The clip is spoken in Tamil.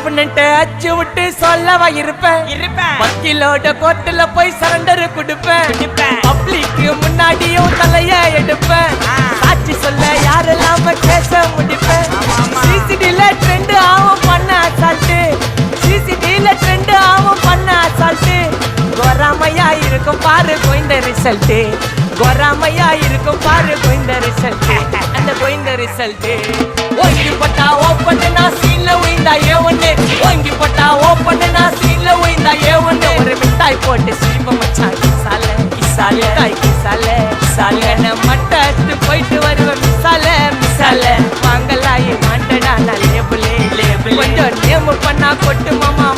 அப்படின்ட்டு அச்சு விட்டு சொல்லவா இருப்பேன் வக்கீலோட கோர்ட்டுல போய் சரண்டர் கொடுப்பேன் பப்ளிக்கு முன்னாடியும் தலைய எடுப்பேன் சாட்சி சொல்ல யாரெல்லாம கேச முடிப்பேன் சிசிடில ட்ரெண்ட் ஆகும் பண்ண அசால்ட்டு சிசிடில ட்ரெண்ட் ஆகும் பண்ண அசால்ட்டு கோராமையா இருக்கும் பாரு கோயிந்த ரிசல்ட் கோராமையா இருக்கும் பாரு கோயிந்த ரிசல்ட் அந்த கோயிந்த ரிசல்ட் ஓங்கி போட்டா ஓப்பன் நான் சீன்ல உயிந்தா ஏவன்னு ஓங்கி போட்டா ஓப்பன் நான் சீன்ல உயிந்தா ஏவன்னு ஒரு மிட்டாய் போட்டு சீப்ப மச்சான் கிசால கிசால தாய் கிசால கிசால மட்டத்து போயிட்டு வருவேன் மிசால மிசால வாங்கலாயே மாண்டடா நான் லேபிளே லேபிள் கொஞ்சம் நேம் பண்ணா கொட்டு மாமா